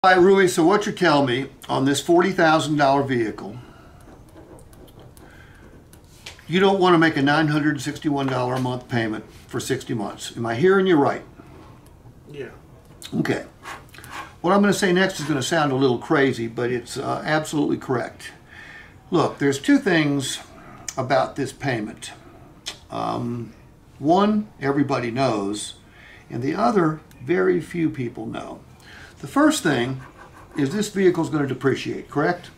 All right, Rui, so what you're telling me on this $40,000 vehicle, you don't want to make a $961 a month payment for 60 months. Am I hearing you right? Yeah. Okay. What I'm going to say next is going to sound a little crazy, but it's absolutely correct. Look, there's two things about this payment. One, everybody knows, and the other, very few people know. The first thing is this vehicle is going to depreciate, correct?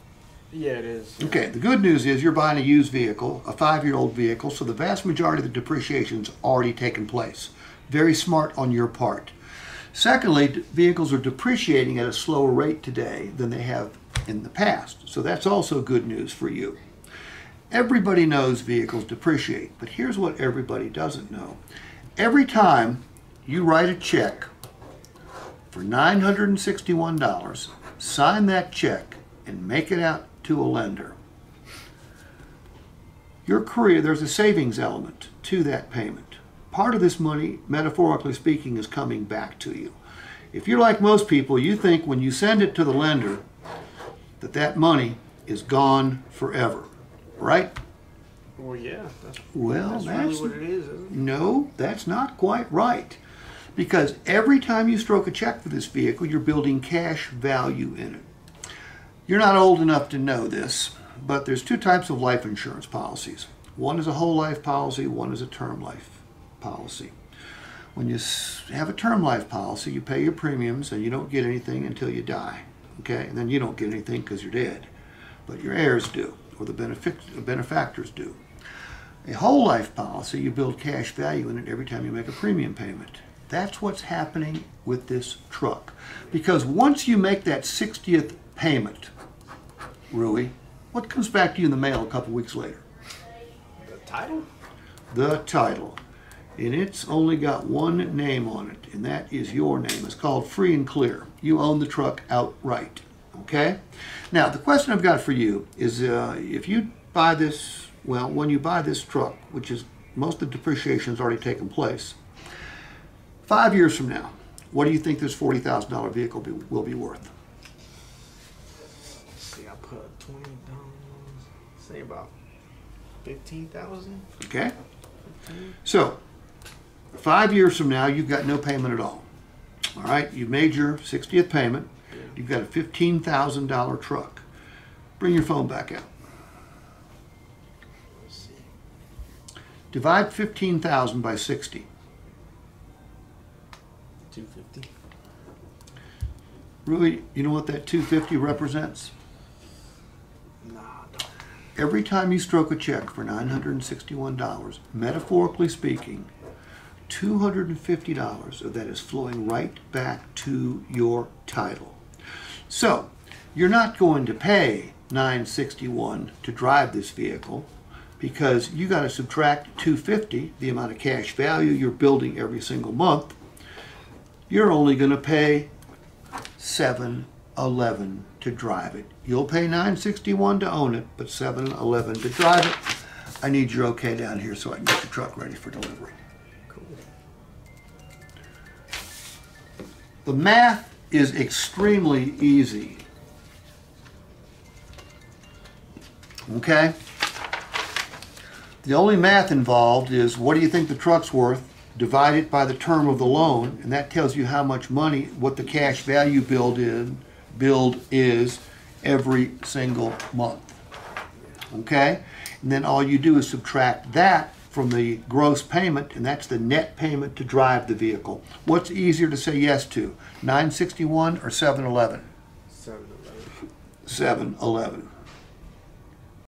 Yeah, it is. Okay, the good news is you're buying a used vehicle, a 5-year-old vehicle, so the vast majority of the depreciation's already taken place. Very smart on your part. Secondly, vehicles are depreciating at a slower rate today than they have in the past, so that's also good news for you. Everybody knows vehicles depreciate, but here's what everybody doesn't know. Every time you write a check for $961, sign that check and make it out to a lender, your career, there's a savings element to that payment. Part of this money, metaphorically speaking, is coming back to you. If you're like most people, you think when you send it to the lender that that money is gone forever, right? Well, yeah. That's Well, really what it is, isn't it? No, that's not quite right. Because every time you stroke a check for this vehicle, you're building cash value in it. You're not old enough to know this, but there's two types of life insurance policies. One is a whole life policy, one is a term life policy. When you have a term life policy, you pay your premiums and you don't get anything until you die. Okay? And then you don't get anything because you're dead. But your heirs do, or the benefactors do. A whole life policy, you build cash value in it every time you make a premium payment. That's what's happening with this truck. Because once you make that 60th payment, Rui, what comes back to you in the mail a couple weeks later? The title? The title. And it's only got one name on it, and that is your name. It's called Free and Clear. You own the truck outright. Okay? Now, the question I've got for you is if you buy this, well, when you buy this truck, which is most of the depreciation has already taken place, 5 years from now, what do you think this $40,000 vehicle will be worth? Let's see, I put $20, say about 15,000. Okay? So, 5 years from now, you've got no payment at all. All right? You've made your 60th payment. You've got a $15,000 truck. Bring your phone back out. Let's see. Divide 15,000 by 60. 250. Really, you know what that 250 represents? Nah, don't. Every time you stroke a check for $961, metaphorically speaking, $250 of that is flowing right back to your title. So, you're not going to pay $961 to drive this vehicle because you got to subtract $250, the amount of cash value you're building every single month. You're only going to pay $711 to drive it. You'll pay $961 to own it, but $711 to drive it. I need your okay down here so I can get the truck ready for delivery. Cool. The math is extremely easy. Okay? The only math involved is what do you think the truck's worth? Divide it by the term of the loan, and that tells you how much money, what the cash value build is every single month. Okay? And then all you do is subtract that from the gross payment, and that's the net payment to drive the vehicle. What's easier to say yes to, $961 or $711? $711. $711.